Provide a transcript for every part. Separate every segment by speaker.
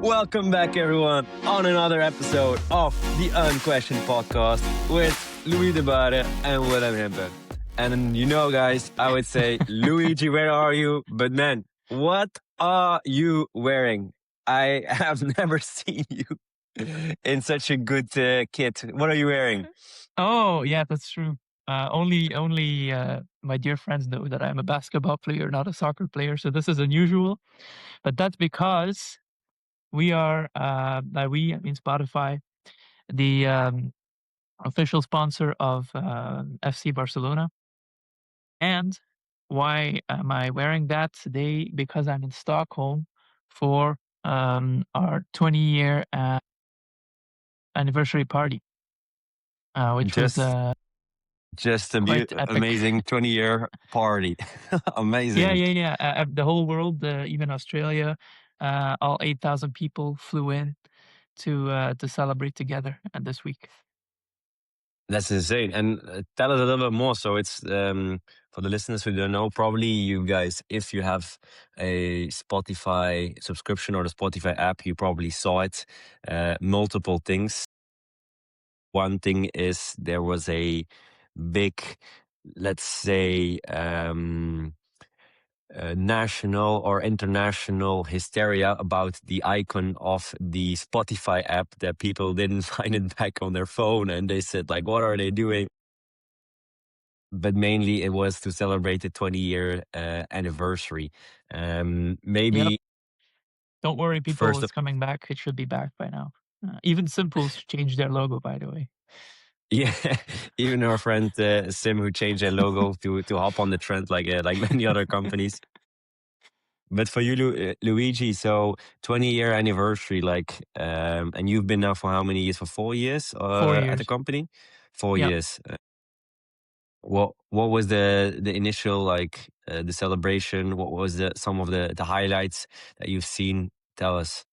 Speaker 1: Welcome back, everyone, on another episode of the Unquestioned podcast with Louis de Bade and Willem and Louis. And you know, guys, I would say, Luigi, where are you? But man, what are you wearing? I have never seen you in such a good kit. What are you wearing?
Speaker 2: Oh, yeah, that's true. Only my dear friends know that I'm a basketball player, not a soccer player. So this is unusual, but that's because we are, I mean Spotify, the official sponsor of FC Barcelona. And why am I wearing that today? Because I'm in Stockholm for our 20-year anniversary party, which was
Speaker 1: Just just a
Speaker 2: quite epic.
Speaker 1: amazing 20-year party.
Speaker 2: Yeah,
Speaker 1: Amazing.
Speaker 2: yeah, yeah. The whole world, even Australia, all 8,000 people flew in to celebrate together this week.
Speaker 1: That's insane. And tell us a little bit more. So it's for the listeners who don't know, probably you guys, if you have a Spotify subscription or the Spotify app, you probably saw it. Multiple things. One thing is there was a big, let's say, national or international hysteria about the icon of the Spotify app that people didn't find it back on their phone, and they said like, "What are they doing?" But mainly it was to celebrate the 20-year anniversary.
Speaker 2: Yep.
Speaker 1: Maybe
Speaker 2: Don't worry, people.
Speaker 1: first
Speaker 2: It's coming back. It should be back by now. Even Simple's changed their logo, by the way.
Speaker 1: yeah, even our friend Sim, who changed their logo to hop on the trend like many other companies. But for you, Luigi, so 20-year anniversary, like, and you've been now for how many years? For 4 years
Speaker 2: 4 years.
Speaker 1: at the company? 4
Speaker 2: Yep.
Speaker 1: years. What was the initial like the celebration? What was some of the highlights that you've seen? Tell us.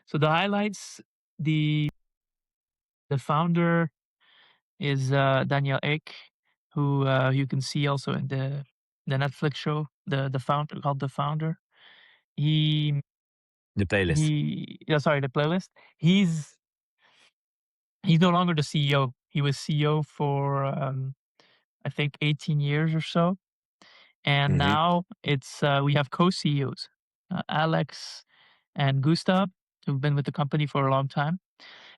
Speaker 2: So the highlights, the founder is Daniel Ek, who you can see also in the Netflix show, the founder called The Founder. He
Speaker 1: The playlist.
Speaker 2: the playlist. He's no longer the CEO. He was CEO for I think 18 years or so, and
Speaker 1: Hmm.
Speaker 2: now it's we have co-CEOs, Alex and Gustav, who've been with the company for a long time,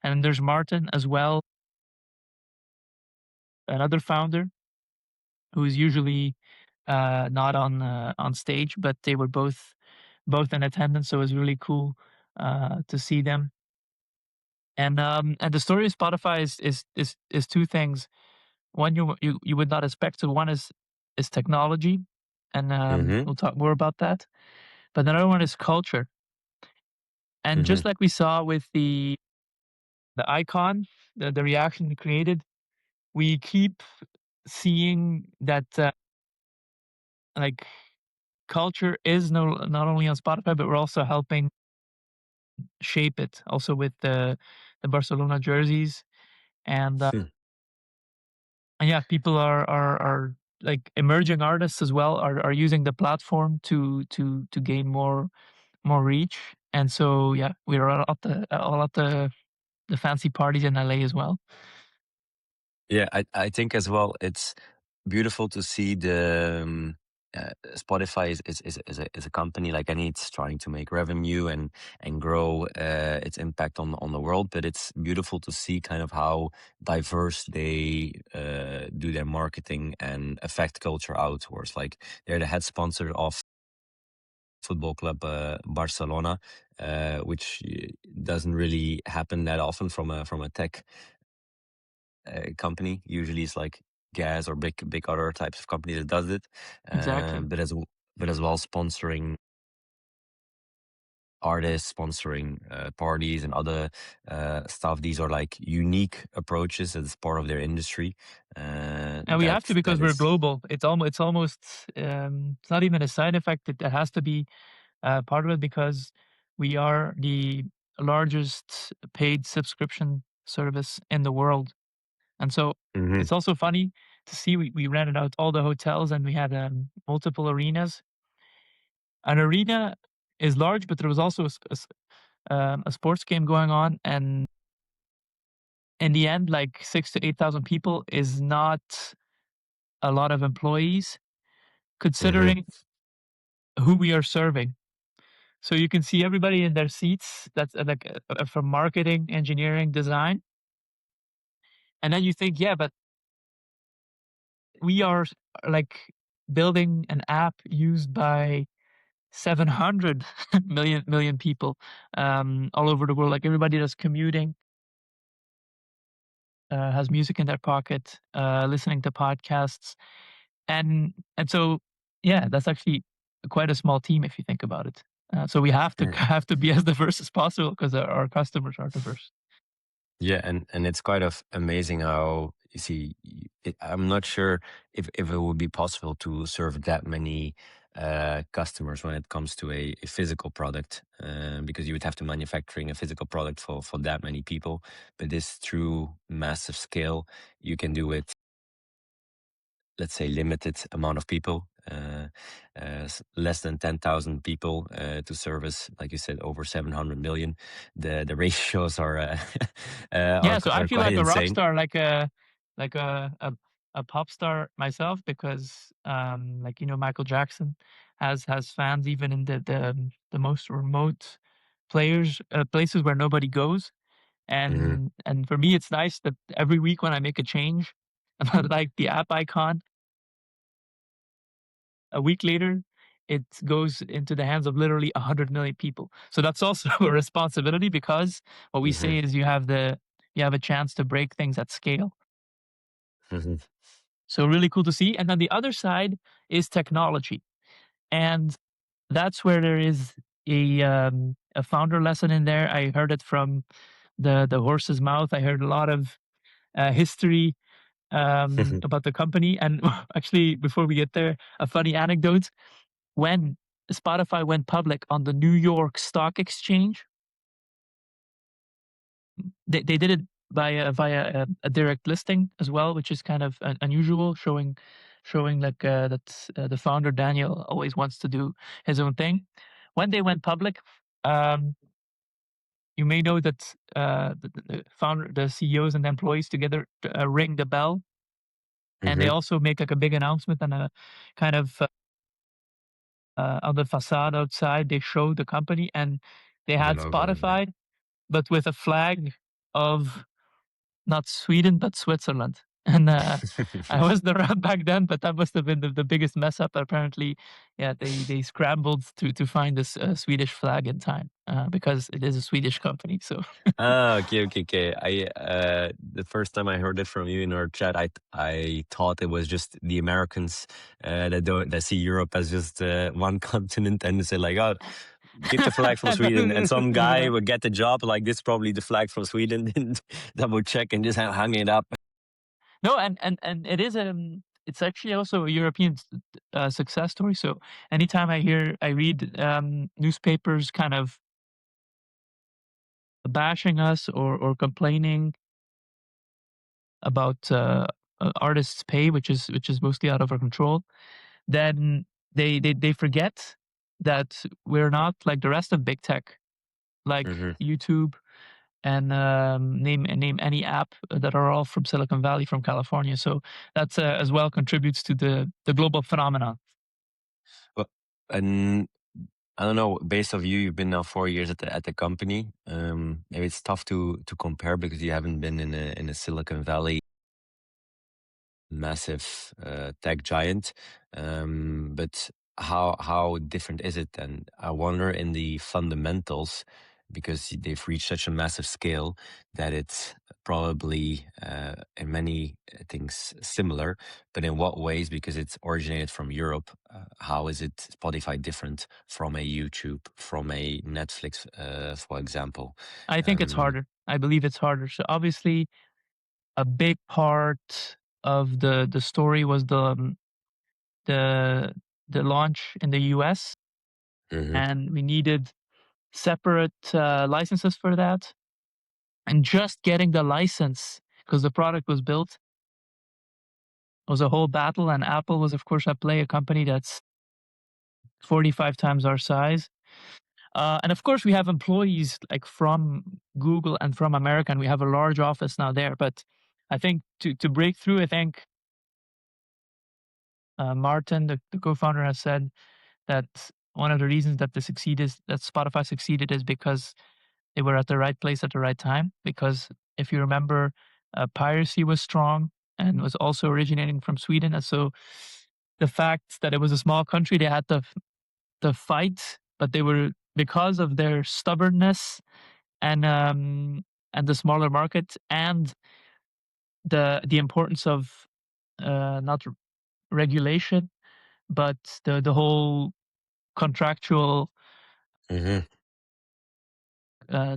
Speaker 2: and there's Martin as well, another founder who's usually not on stage, but they were both in attendance, so it was really cool to see them. And the story of Spotify is two things. One you would not expect. So one is technology, and
Speaker 1: Hmm.
Speaker 2: we'll talk more about that. But another one is culture. And
Speaker 1: Hmm.
Speaker 2: just like we saw with the icon, the reaction we created, we keep seeing that like culture is not only on Spotify, but we're also helping shape it. Also with the Barcelona jerseys, and yeah, people are like emerging artists as well are using the platform to gain more reach. And so yeah, we're all at the fancy parties in LA as well.
Speaker 1: Yeah, I think as well it's beautiful to see the Spotify is a company like any. It's trying to make revenue and grow its impact on the world. But it's beautiful to see kind of how diverse they do their marketing and affect culture outwards. Like they're the head sponsor of football club Barcelona, which doesn't really happen that often from a tech company. Usually, it's like gas or big other types of company that does it.
Speaker 2: Exactly.
Speaker 1: But as well sponsoring artists, sponsoring parties and other stuff. These are like unique approaches as part of their industry.
Speaker 2: And we have to, because
Speaker 1: That
Speaker 2: we're
Speaker 1: is.
Speaker 2: global. It's almost it's not even a side effect. It has to be part of it, because we are the largest paid subscription service in the world. And so
Speaker 1: Mhm.
Speaker 2: it's also funny to see we rented out all the hotels, and we had multiple arenas. An arena is large, but there was also a sports game going on, and in the end, like 6 to 8,000 people is not a lot of employees
Speaker 1: Hmm.
Speaker 2: considering who we are serving. So you can see everybody in their seats. That's from marketing, engineering, design, and then you think, yeah, but we are like building an app used by 700 million people all over the world. Like everybody that's commuting has music in their pocket, listening to podcasts, and so yeah, that's actually quite a small team if you think about it. So we have to have to be as diverse as possible because our customers are diverse.
Speaker 1: Yeah, and it's quite of amazing how you see. I'm not sure if it would be possible to serve that many customers when it comes to a physical product, because you would have to manufacturing a physical product for that many people. But this through massive scale, you can do it, let's say, limited amount of people, less than 10,000 people to service, like you said, over 700 million. The ratios are
Speaker 2: Yeah, so I
Speaker 1: are
Speaker 2: feel
Speaker 1: quite
Speaker 2: like a rock
Speaker 1: insane.
Speaker 2: star, like a pop star myself because like Michael Jackson has fans even in the most remote places where nobody goes.
Speaker 1: Hmm.
Speaker 2: And for me, it's nice that every week when I make a change about like the app icon, a week later, it goes into the hands of literally 100 million people. So that's also a responsibility because what we
Speaker 1: Hmm.
Speaker 2: say is you have a chance to break things at scale.
Speaker 1: Hmm.
Speaker 2: So really cool to see. And then the other side is technology, and that's where there is a founder lesson in there. I heard it from the horse's mouth. I heard a lot of history about the company. And actually, before we get there, a funny anecdote: when Spotify went public on the New York Stock Exchange, they did it via a direct listing as well, which is kind of unusual, showing like that the founder Daniel always wants to do his own thing. When they went public, um, you may know that the founder, the CEOs, and the employees together ring the bell, and they
Speaker 1: Hmm.
Speaker 2: also make like a big announcement and a kind of on the facade outside. They show the company, and they
Speaker 1: The
Speaker 2: had
Speaker 1: logo in there.
Speaker 2: Spotify, but with a flag of not Sweden, but Switzerland. And I wasn't around back then, but that must have been the biggest mess up. Apparently, yeah, they scrambled to find this Swedish flag in time because it is a Swedish company. So
Speaker 1: Ah, okay, okay, okay. The first time I heard it from you in our chat, I thought it was just the Americans that see Europe as just one continent, and they say like, oh, give the flag from Sweden, and some guy would get the job like this, probably the flag from Sweden, and double check and just hang it up.
Speaker 2: no, and it is it's actually also a European success story. So anytime I read newspapers kind of bashing us or complaining about artists' pay, which is mostly out of our control, then they forget that we're not like the rest of big tech, like
Speaker 1: Hmm.
Speaker 2: YouTube and name any app that are all from Silicon Valley, from California. So that's as well contributes to the global phenomenon.
Speaker 1: Well, and I don't know. Based off you, you've been now 4 years at the company. Maybe it's tough to compare because you haven't been in a Silicon Valley massive tech giant. But how different is it? And I wonder in the fundamentals, because they've reached such a massive scale that it's probably in many things similar. But in what ways? Because it's originated from Europe. How is it Spotify different from a YouTube, from a Netflix, for example?
Speaker 2: I think it's
Speaker 1: Um,
Speaker 2: harder. I believe it's harder. So obviously, a big part of the story was the the launch in the US,
Speaker 1: mhm,
Speaker 2: and we needed separate licenses for that. And just getting the license because the product was built was a whole battle. And Apple was, of course, at play, a company that's 45 times our size. And of course, we have employees like from Google and from America, and we have a large office now there. But I think to break through, I think Martin, the co-founder, has said that one of the reasons that that Spotify succeeded is because they were at the right place at the right time. Because if you remember, piracy was strong and was also originating from Sweden, and so the fact that it was a small country, they had to fight, but they were, because of their stubbornness and the smaller market and the importance of not regulation, but the whole contractual
Speaker 1: Hmm.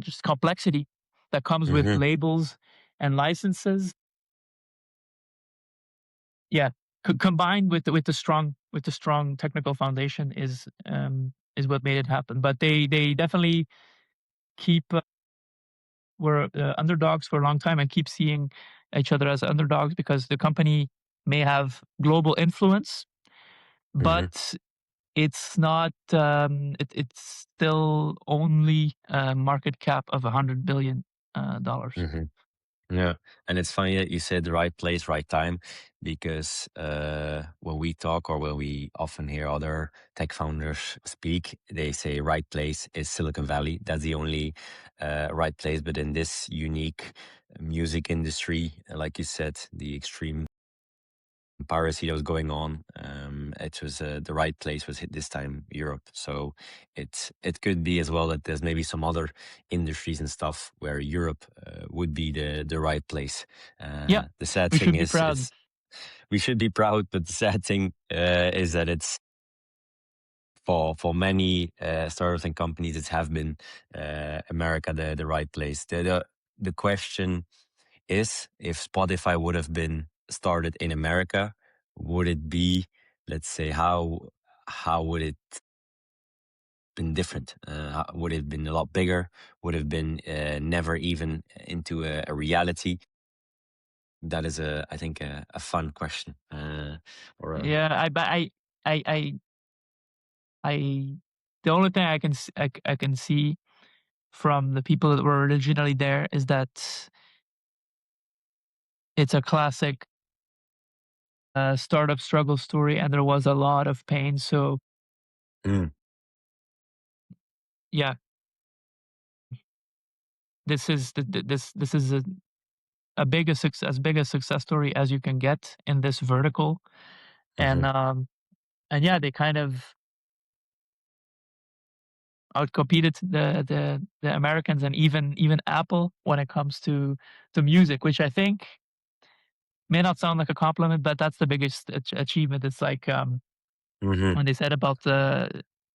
Speaker 2: just complexity that comes with
Speaker 1: Hmm.
Speaker 2: labels and licenses. Yeah, combined with the strong technical foundation is what made it happen. But they definitely keep were underdogs for a long time and keep seeing each other as underdogs because the company may have global influence,
Speaker 1: Hmm.
Speaker 2: but it's not. It's still only a market cap of $100 billion dollars.
Speaker 1: Hmm. Yeah, and it's funny that you said the right place, right time, because when we talk or when we often hear other tech founders speak, they say right place is Silicon Valley. That's the only right place. But in this unique music industry, like you said, the extreme piracy that was going on, it was the right place was hit this time Europe. So it could be as well that there's maybe some other industries and stuff where Europe would be the right place.
Speaker 2: Yeah,
Speaker 1: The sad
Speaker 2: we
Speaker 1: thing
Speaker 2: should be
Speaker 1: is,
Speaker 2: proud.
Speaker 1: it's we should be proud, but the sad thing is that it's for many startups and companies, it have been America the right place. The question is, if Spotify would have been started in America, would it be, let's say, how would it been different? Would it have been a lot bigger? Would have been never even into a reality? That is I think a fun question. Or a,
Speaker 2: Yeah, I, I, I. The only thing I can see from the people that were originally there is that it's a classic startup struggle story, and there was a lot of pain. So
Speaker 1: Mm,
Speaker 2: yeah, this is as big a success story as you can get in this vertical, and
Speaker 1: mhm,
Speaker 2: yeah, they kind of outcompeted the Americans and even Apple when it comes to music, which I think may not sound like a compliment, but that's the biggest achievement. It's like
Speaker 1: mhm.
Speaker 2: when they said about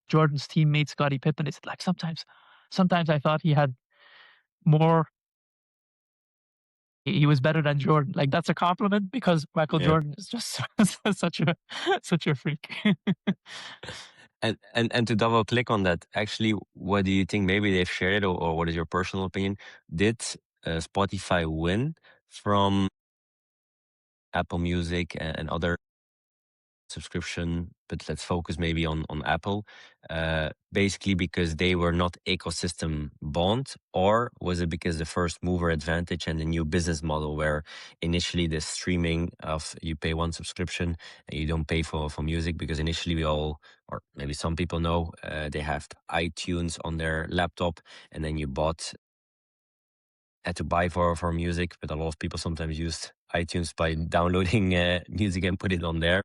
Speaker 2: Jordan's teammate Scottie Pippen, they said like sometimes I thought he had more. He was better than Jordan. Like that's a compliment because Michael
Speaker 1: Yeah.
Speaker 2: Jordan is just such a such a freak.
Speaker 1: And to double click on that, actually, what do you think? Maybe they've shared it, or what is your personal opinion? Did Spotify win from Apple Music and other subscription, but let's focus maybe on Apple, basically because they were not ecosystem bond, or was it because the first mover advantage and the new business model where initially the streaming of you pay one subscription and you don't pay for music, because initially we all, or maybe some people know, they have iTunes on their laptop, and then you bought had to buy for music, but a lot of people sometimes used iTunes by downloading music and put it on there.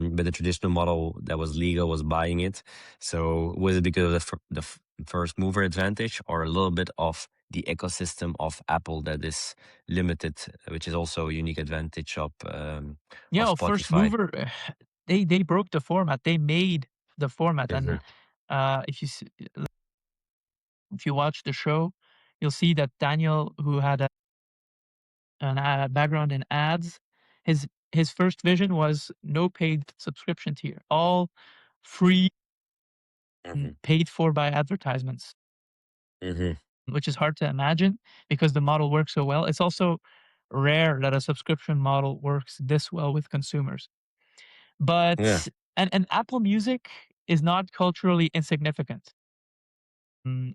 Speaker 1: But the traditional model that was legal was buying it. So was it because of first mover advantage, or a little bit of the ecosystem of Apple that is limited, which is also a unique advantage
Speaker 2: You
Speaker 1: of
Speaker 2: know, first
Speaker 1: Spotify?
Speaker 2: mover, they broke the format. They made the format, and
Speaker 1: Mhm.
Speaker 2: if if you watch the show, you'll see that Daniel, who had an background in ads, his first vision was no paid subscription tier, all free and
Speaker 1: Mhm.
Speaker 2: paid for by advertisements,
Speaker 1: Mhm.
Speaker 2: which is hard to imagine because the model works so well. It's also rare that a subscription model works this well with consumers.
Speaker 1: Yeah.
Speaker 2: But and Apple Music is not culturally insignificant.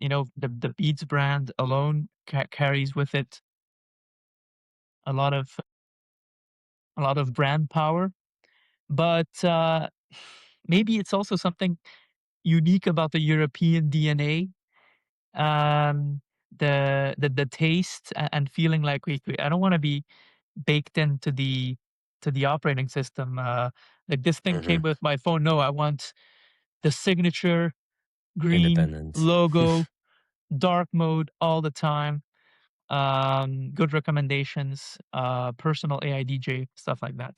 Speaker 2: The Beats brand alone carries with it a lot of brand power. But maybe it's also something unique about the European DNA. Um, the taste and feeling like I don't want to be baked into the operating system. Like this thing
Speaker 1: Hmm.
Speaker 2: came with my phone. No, I want the signature green
Speaker 1: Independent.
Speaker 2: logo, dark mode all the time. Good recommendations, personal AI DJ, stuff like that.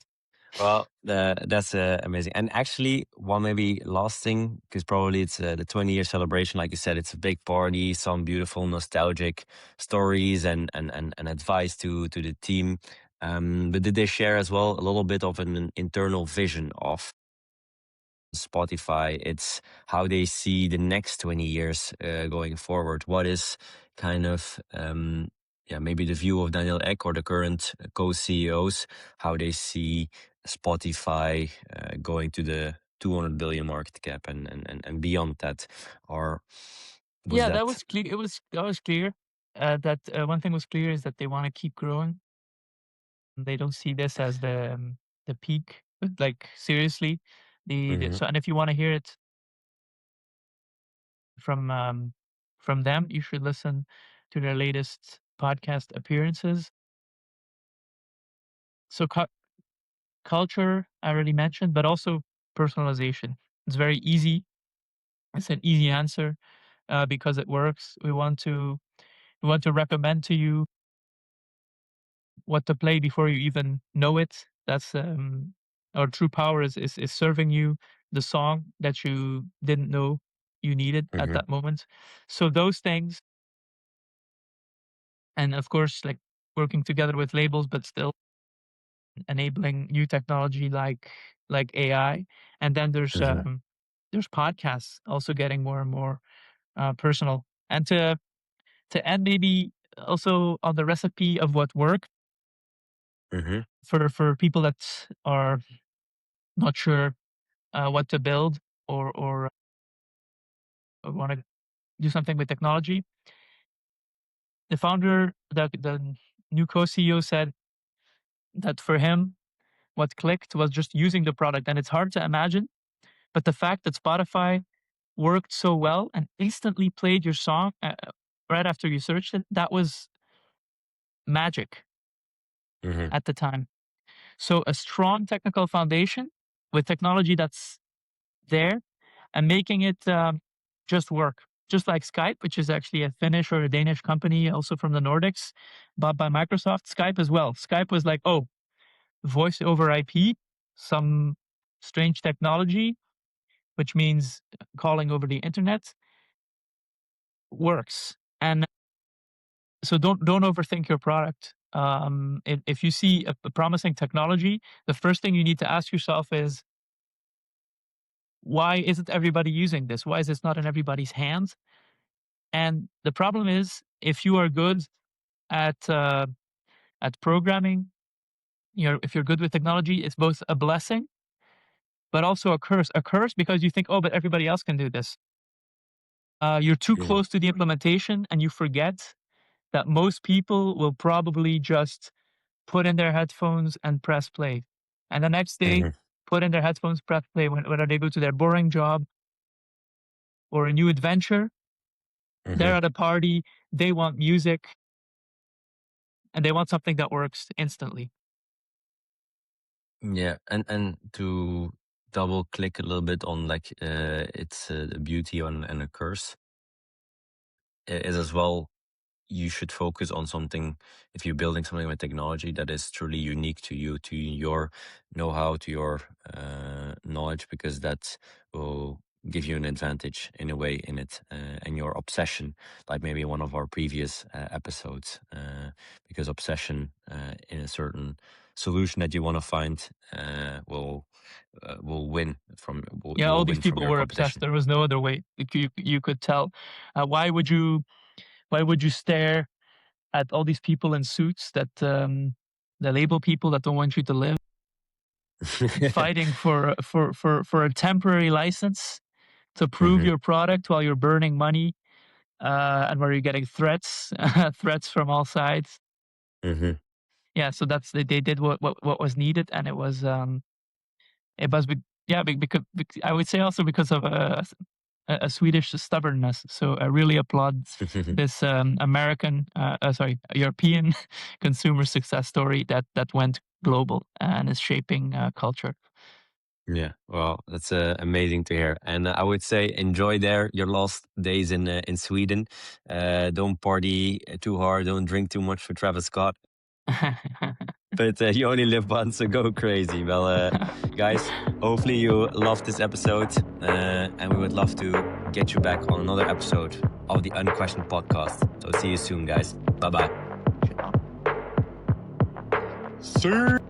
Speaker 1: Well, that's amazing. And actually, one maybe last thing, because probably it's the 20-year celebration. Like you said, it's a big party, some beautiful nostalgic stories and advice to the team. But did they share as well a little bit of an internal vision of Spotify? It's how they see the next 20 years going forward. What is kind of yeah, maybe the view of Daniel Ek or the current co-CEOs, how they see Spotify going to the 200 billion market cap and beyond that, or was
Speaker 2: Yeah, that
Speaker 1: that?
Speaker 2: was clear. That was clear. That one thing was clear is that they want to keep growing. They don't see this as the peak. But like seriously,
Speaker 1: Hmm.
Speaker 2: so and if you want to hear it from them, you should listen to their latest podcast appearances. So culture I already mentioned, but also personalization. It's very easy. It's an easy answer because it works. We want to recommend to you what to play before you even know it. That's our true power is serving you the song that you didn't know you needed at
Speaker 1: Hmm.
Speaker 2: that moment. So those things, and of course, like working together with labels, but still enabling new technology like AI. And then
Speaker 1: Hmm.
Speaker 2: there's podcasts also getting more and more personal. And to end maybe also on the recipe of what work
Speaker 1: Hmm.
Speaker 2: for people that are not sure what to build or want to do something with technology. The founder, the new co-CEO said that for him, what clicked was just using the product. And it's hard to imagine, but the fact that Spotify worked so well and instantly played your song right after you searched it, that was magic
Speaker 1: Hmm.
Speaker 2: at the time. So a strong technical foundation with technology that's there and making it just work. Just like Skype, which is actually a Finnish or a Danish company, also from the Nordics, bought by Microsoft. Skype as well. Skype was like, oh, voice over IP, some strange technology, which means calling over the internet works. And so don't overthink your product. If you see a promising technology, the first thing you need to ask yourself is, why isn't everybody using this? Why is this not in everybody's hands? And the problem is, if you are good at programming, if you're good with technology, it's both a blessing but also a curse. A curse because you think, oh, but everybody else can do this. You're too
Speaker 1: Yeah.
Speaker 2: close to the implementation, and you forget that most people will probably just put in their headphones and press play, and the next day
Speaker 1: Hmm.
Speaker 2: put in their headphones, press play. Whether they go to their boring job or a new adventure, they're
Speaker 1: Hmm.
Speaker 2: at a party. They want music, and they want something that works instantly.
Speaker 1: Yeah, and to double click a little bit on like it's a beauty and a curse is as well. You should focus on something if you're building something with technology that is truly unique to you, to your know-how, to your knowledge, because that will give you an advantage in a way in it, and your obsession, like maybe one of our previous episodes, because obsession in a certain solution that you want to find will win from
Speaker 2: Yeah,
Speaker 1: you
Speaker 2: all
Speaker 1: will
Speaker 2: these
Speaker 1: win from
Speaker 2: people
Speaker 1: your
Speaker 2: were obsessed.
Speaker 1: competition.
Speaker 2: There was no other way. Like, you could tell. Why would you stare at all these people in suits that the label people that don't want you to live, fighting for a temporary license to prove
Speaker 1: Hmm.
Speaker 2: your product while you're burning money and where you're getting threats, threats from all sides.
Speaker 1: Hmm.
Speaker 2: Yeah, so they did what was needed, and it was yeah, because I would say also because of a Swedish stubbornness. So I really applaud this European consumer success story that went global and is shaping culture.
Speaker 1: Yeah, well, that's amazing to hear. And I would say enjoy your last days in Sweden. Don't party too hard. Don't drink too much for Travis Scott. But you only live once, so go crazy. Well, guys, hopefully you loved this episode, and we would love to get you back on another episode of the Unquestioned podcast. So see you soon, guys. Bye bye.
Speaker 2: Ciao.
Speaker 1: See.